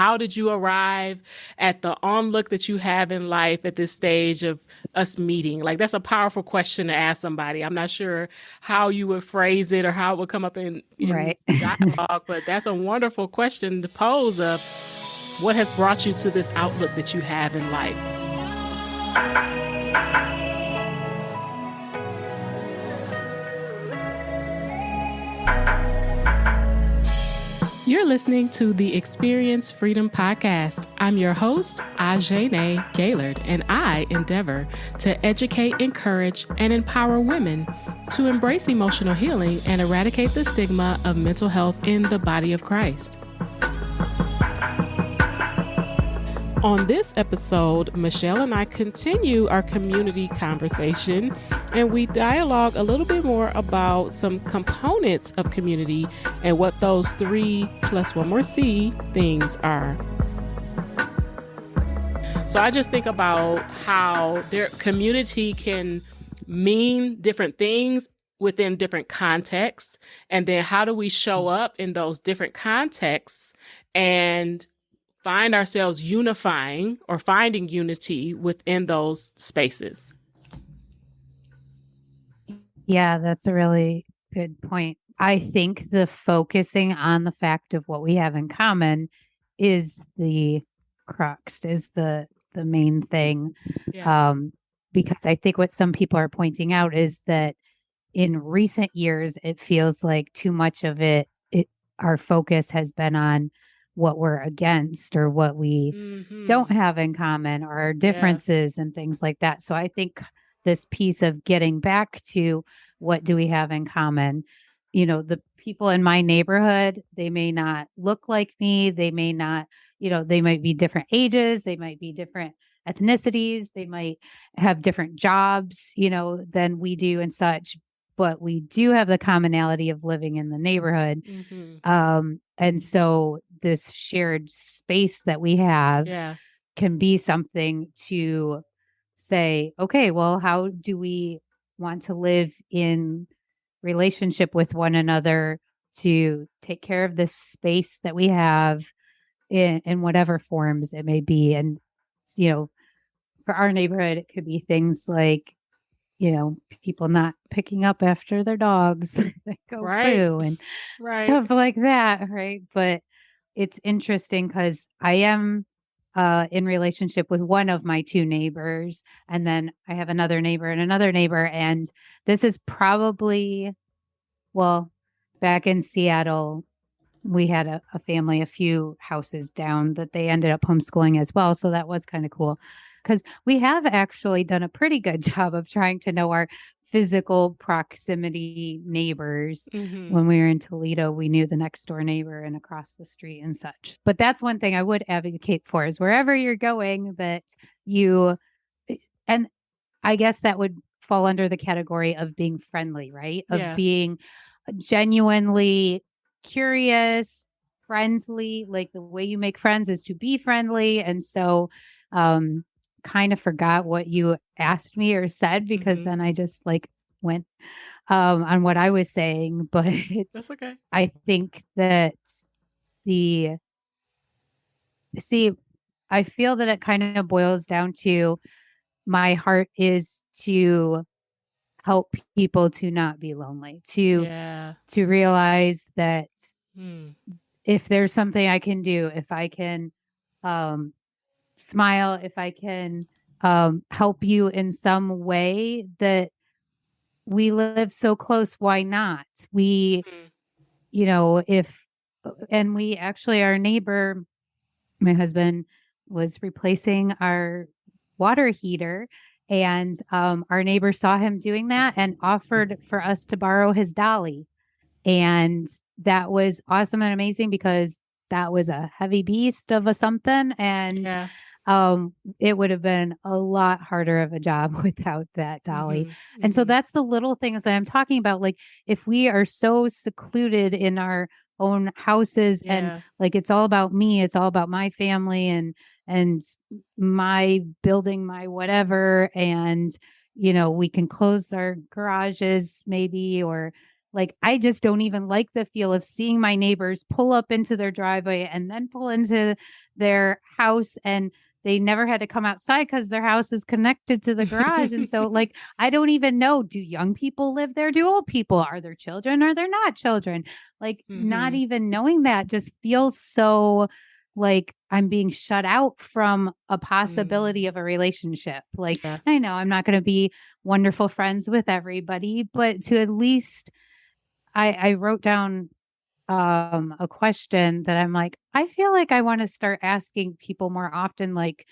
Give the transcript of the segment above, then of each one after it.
how did you arrive at the onlook that you have in life at this stage of us meeting? Like, that's a powerful question to ask somebody. I'm not sure how you would phrase it or how it would come up in Right. dialogue, but that's a wonderful question to pose of what has brought you to this outlook that you have in life. You're listening to the Experience Freedom Podcast. I'm your host, Ajene Gaylord, and I endeavor to educate, encourage, and empower women to embrace emotional healing and eradicate the stigma of mental health in the body of Christ. On this episode, Michelle and I continue our community conversation, and we dialogue a little bit more about some components of community and what those 3 plus 1 more C things are. So I just think about how their community can mean different things within different contexts, and then how do we show up in those different contexts and find ourselves unifying or finding unity within those spaces. Yeah, that's a really good point. I think the focusing on the fact of what we have in common is the crux, is the main thing. Yeah. Because I think what some people are pointing out is that in recent years, it feels like too much of our focus has been on what we're against or what we don't have in common or our differences and things like that. So I think this piece of getting back to what do we have in common, the people in my neighborhood, they may not look like me. They may not, they might be different ages. They might be different ethnicities. They might have different jobs, than we do and such. But we do have the commonality of living in the neighborhood. And so this shared space that we have can be something to say, okay, well, how do we want to live in relationship with one another to take care of this space that we have in whatever forms it may be? And, for our neighborhood, it could be things like, people not picking up after their dogs that go poo and stuff like that. Right. But it's interesting because I am in relationship with one of my 2 neighbors, and then I have another neighbor and another neighbor. And this is probably, well, back in Seattle, we had a family a few houses down that they ended up homeschooling as well. So that was kind of cool because we have actually done a pretty good job of trying to know our physical proximity neighbors. When we were in Toledo, we knew the next door neighbor and across the street and such. But that's one thing I would advocate for is wherever you're going that and I guess that would fall under the category of being friendly, right? Of being genuinely curious, friendly, like the way you make friends is to be friendly. And so kind of forgot what you asked me or said because then I just went on what I was saying. But That's okay. I think that I feel that it kind of boils down to my heart is to help people to not be lonely, to realize that if there's something I can do, if I can smile, if I can help you in some way, that we live so close, why not? And we actually, our neighbor, my husband was replacing our water heater, and our neighbor saw him doing that and offered for us to borrow his dolly. And that was awesome and amazing because that was a heavy beast of a something. And it would have been a lot harder of a job without that dolly. And so that's the little things that I'm talking about. Like if we are so secluded in our own houses and it's all about me, it's all about my family and my building, my whatever. And, we can close our garages maybe, or Like, I just don't even like the feel of seeing my neighbors pull up into their driveway and then pull into their house, and they never had to come outside because their house is connected to the garage. And so, like, I don't even know, do young people live there? Do old people? Are there children? Are there not children? Like, not Mm-hmm. even knowing that just feels so like I'm being shut out from a possibility Mm. of a relationship. Like, Yeah. I know I'm not going to be wonderful friends with everybody, but to at least I wrote down a question that I'm like, I feel like I want to start asking people more often, like,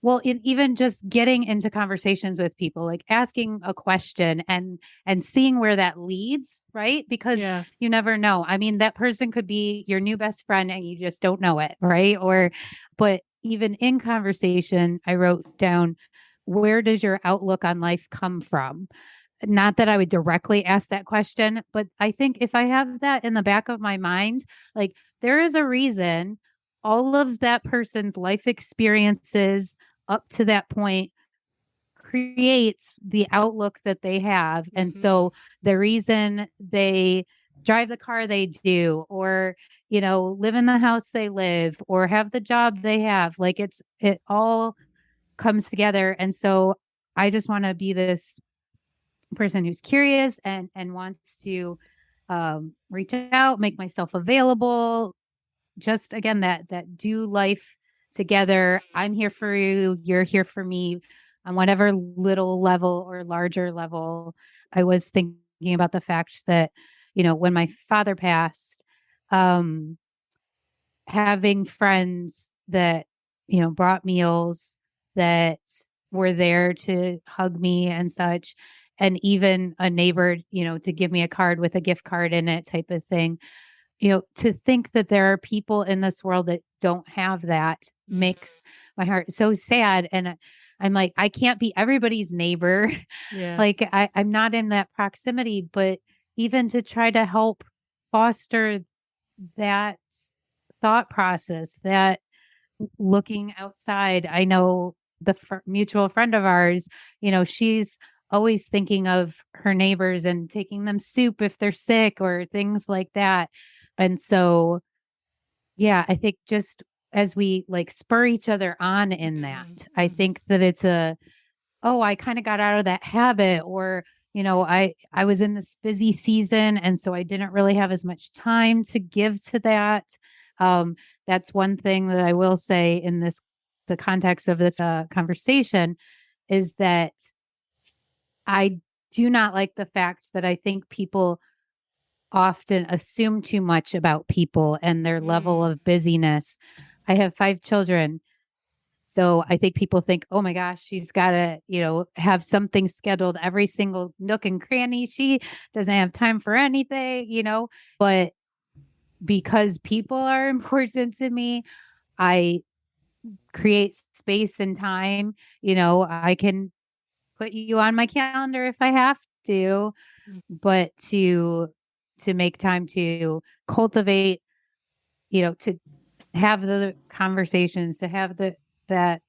well, even just getting into conversations with people, like asking a question and seeing where that leads, right? Because Yeah. you never know. I mean, that person could be your new best friend and you just don't know it, right? Or but even in conversation, I wrote down, where does your outlook on life come from? Not that I would directly ask that question, but I think if I have that in the back of my mind, like, there is a reason all of that person's life experiences up to that point creates the outlook that they have. And Mm-hmm. so the reason they drive the car they do, or, live in the house they live, or have the job they have, like, it all comes together. And so I just want to be this person who's curious and wants to reach out, make myself available. Just again, that do life together. I'm here for you. You're here for me on whatever little level or larger level. I was thinking about the fact that, when my father passed, um, having friends that, brought meals, that were there to hug me and such, and even a neighbor, to give me a card with a gift card in it, type of thing. To think that there are people in this world that don't have that Mm-hmm. makes my heart so sad. And I'm like, I can't be everybody's neighbor. Yeah. Like, I'm not in that proximity, but even to try to help foster that thought process, that looking outside. I know the mutual friend of ours, she's always thinking of her neighbors and taking them soup if they're sick or things like that. And so, yeah, I think just as we like spur each other on in that, I Mm-hmm. think that it's oh, I kind of got out of that habit, or, I was in this busy season and so I didn't really have as much time to give to that. Um, that's one thing that I will say in the context of this conversation, is that I do not like the fact that I think people often assume too much about people and their level Mm. of busyness. I have 5 children, so I think people think, oh my gosh, she's got to, have something scheduled every single nook and cranny. She doesn't have time for anything, but because people are important to me, I create space and time. I can put you on my calendar if I have to, but to make time to cultivate, to have the conversations, to have that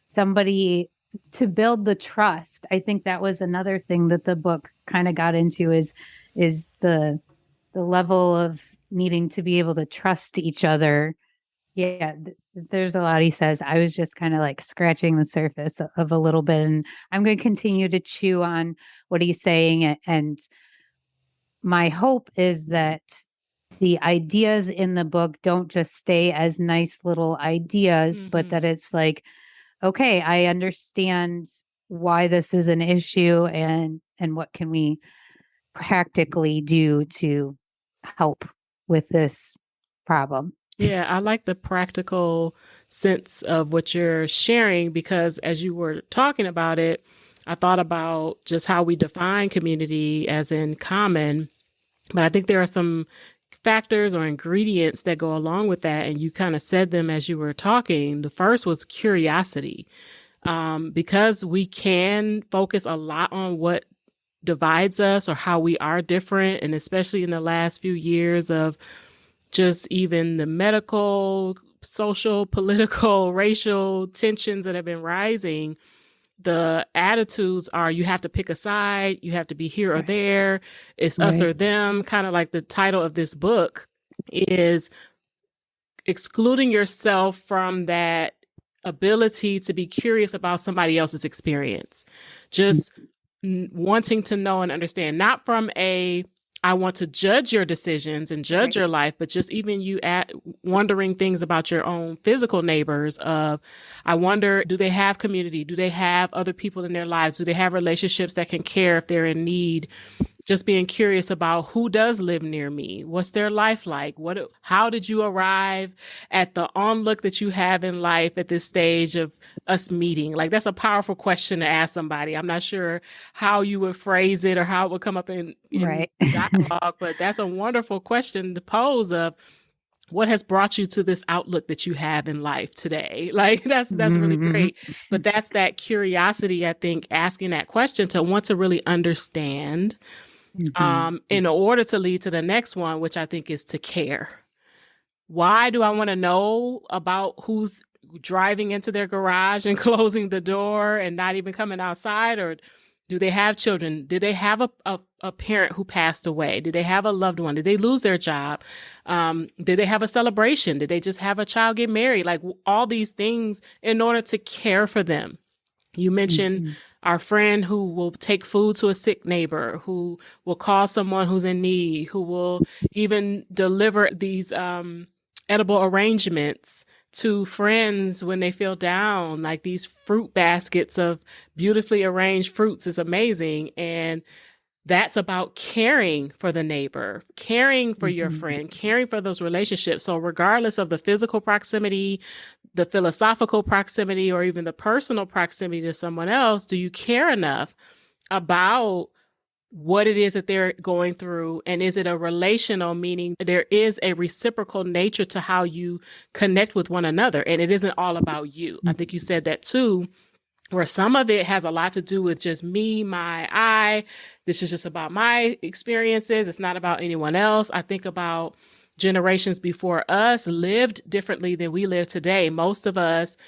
somebody, to build the trust. I think that was another thing that the book kind of got into, is the level of needing to be able to trust each other. Yeah, there's a lot he says. I was just kind of like scratching the surface of a little bit, and I'm going to continue to chew on what he's saying. And my hope is that the ideas in the book don't just stay as nice little ideas, but Mm-hmm. that it's like, okay, I understand why this is an issue, and what can we practically do to help with this problem. Yeah, I like the practical sense of what you're sharing because as you were talking about it, I thought about just how we define community as in common. But I think there are some factors or ingredients that go along with that. And you kind of said them as you were talking. The first was curiosity. Because we can focus a lot on what divides us or how we are different. And especially in the last few years of just even the medical, social, political, racial tensions that have been rising, the attitudes are you have to pick a side, you have to be here or Right. there, it's us Right. or them, kind of like the title of this book is excluding yourself from that ability to be curious about somebody else's experience. Just wanting to know and understand, not from a I want to judge your decisions and judge Right. your life, but just even you wondering things about your own physical neighbors of, I wonder, do they have community? Do they have other people in their lives? Do they have relationships that can care if they're in need? Just being curious about who does live near me. What's their life like? How did you arrive at the onlook that you have in life at this stage of us meeting? Like, that's a powerful question to ask somebody. I'm not sure how you would phrase it or how it would come up in Right. dialogue, but that's a wonderful question to pose of what has brought you to this outlook that you have in life today. Like, that's really great. But that's that curiosity, I think, asking that question to want to really understand in order to lead to the next one, which I think is to care. Why do I want to know about who's driving into their garage and closing the door and not even coming outside? Or do they have children? Did they have a parent who passed away? Did they have a loved one? Did they lose their job? Did they have a celebration? Did they just have a child get married? Like, all these things in order to care for them. You mentioned our friend who will take food to a sick neighbor, who will call someone who's in need, who will even deliver these edible arrangements to friends when they feel down. Like, these fruit baskets of beautifully arranged fruits is amazing. And that's about caring for the neighbor, caring for your friend, caring for those relationships. So regardless of the physical proximity, the philosophical proximity, or even the personal proximity to someone else, do you care enough about what it is that they're going through? And is it a relational, meaning there is a reciprocal nature to how you connect with one another? And it isn't all about you. I think you said that too, where some of it has a lot to do with just me, I. This is just about my experiences. It's not about anyone else. I think about generations before us lived differently than we live today. Most of us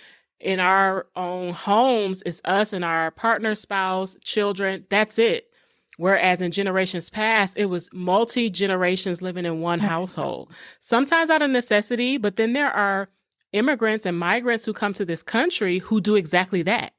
in our own homes, it's us and our partner, spouse, children. That's it. Whereas in generations past, it was multi-generations living in one household, sometimes out of necessity. But then there are immigrants and migrants who come to this country who do exactly that.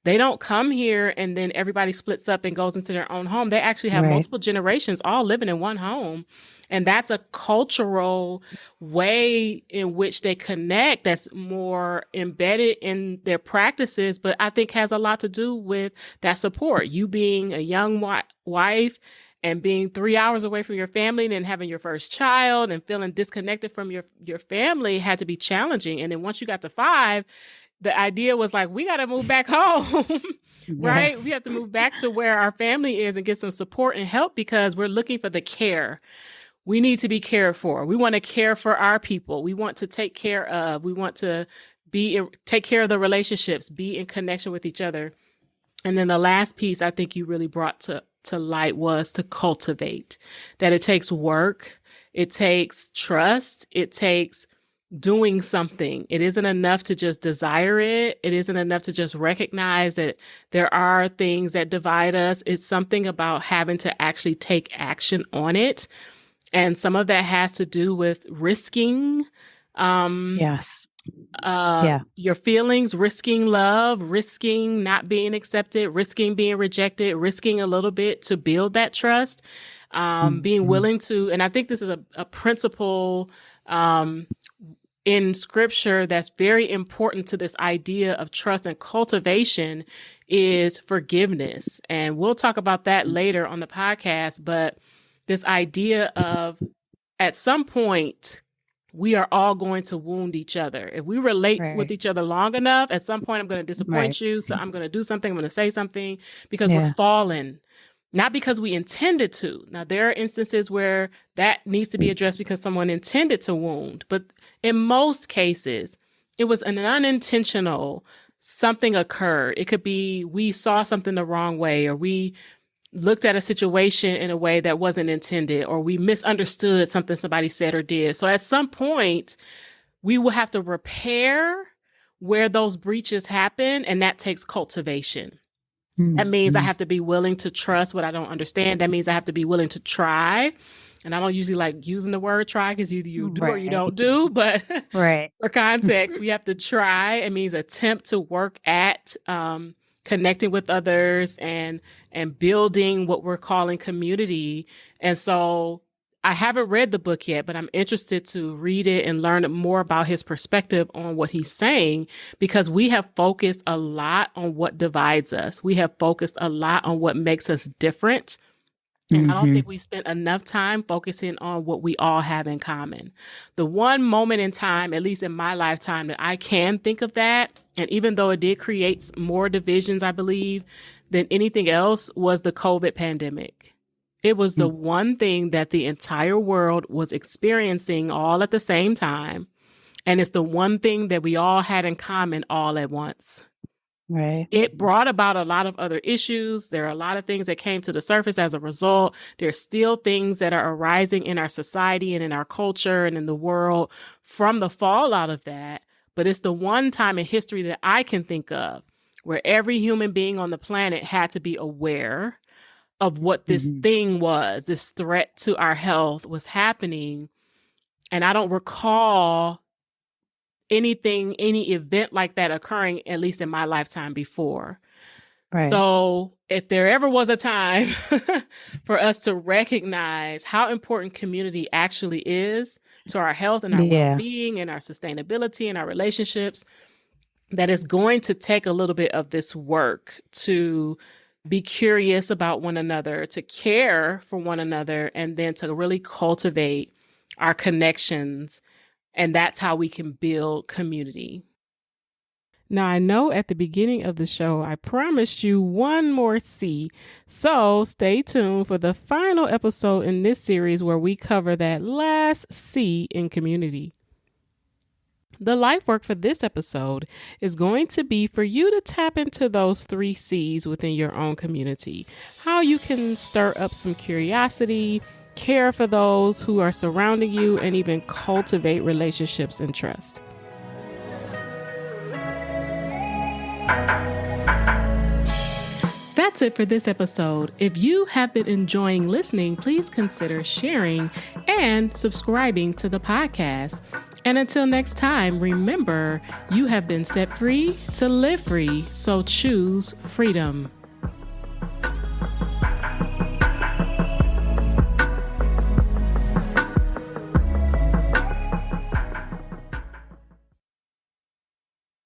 They don't come here and then everybody splits up and goes into their own home. They actually have multiple generations all living in one home. And that's a cultural way in which they connect that's more embedded in their practices, but I think has a lot to do with that support. You being a young wife and being 3 hours away from your family and then having your first child and feeling disconnected from your family had to be challenging. And then once you got to 5, the idea was like, we got to move back home, right? We have to move back to where our family is and get some support and help because we're looking for the care. We need to be cared for. We want to care for our people. We want to take care of. We want to take care of the relationships, be in connection with each other. And then the last piece I think you really brought to light was to cultivate, that it takes work. It takes trust. It takes doing something. It isn't enough to just desire it. It isn't enough to just recognize that there are things that divide us. It's something about having to actually take action on it. And some of that has to do with risking your feelings, risking love, risking not being accepted, risking being rejected, risking a little bit to build that trust, being willing to, and I think this is a principle in scripture that's very important to this idea of trust and cultivation is forgiveness. And we'll talk about that later on the podcast, but this idea of at some point, we are all going to wound each other. If we relate with each other long enough, at some point I'm going to disappoint you. So I'm going to do something. I'm going to say something because we're fallen, not because we intended to. Now, there are instances where that needs to be addressed because someone intended to wound. But in most cases, it was an unintentional, something occurred. It could be we saw something the wrong way, or we looked at a situation in a way that wasn't intended, or we misunderstood something somebody said or did. So at some point, we will have to repair where those breaches happen, and that takes cultivation. That means I have to be willing to trust what I don't understand. That means I have to be willing to try. And I don't usually like using the word try because either you do or you don't do. But for context, we have to try. It means attempt to work at connecting with others and building what we're calling community. And so I haven't read the book yet, but I'm interested to read it and learn more about his perspective on what he's saying, because we have focused a lot on what divides us. We have focused a lot on what makes us different. And I don't think we spent enough time focusing on what we all have in common. The one moment in time, at least in my lifetime, that I can think of that, and even though it did create more divisions, I believe, than anything else, was the COVID pandemic. It was the one thing that the entire world was experiencing all at the same time. And it's the one thing that we all had in common all at once. Right. It brought about a lot of other issues. There are a lot of things that came to the surface as a result. There's still things that are arising in our society and in our culture and in the world from the fallout of that. But it's the one time in history that I can think of where every human being on the planet had to be aware of what this thing was, this threat to our health was happening. And I don't recall any event like that occurring, at least in my lifetime, before. Right. So if there ever was a time for us to recognize how important community actually is to our health and our well-being and our sustainability and our relationships, that is going to take a little bit of this work to be curious about one another, to care for one another, and then to really cultivate our connections. And that's how we can build community. Now, I know at the beginning of the show, I promised you one more C. So stay tuned for the final episode in this series where we cover that last C in community. The life work for this episode is going to be for you to tap into those 3 C's within your own community. How you can stir up some curiosity, care for those who are surrounding you, and even cultivate relationships and trust. That's it for this episode. If you have been enjoying listening, please consider sharing and subscribing to the podcast. And until next time, remember, you have been set free to live free, so choose freedom.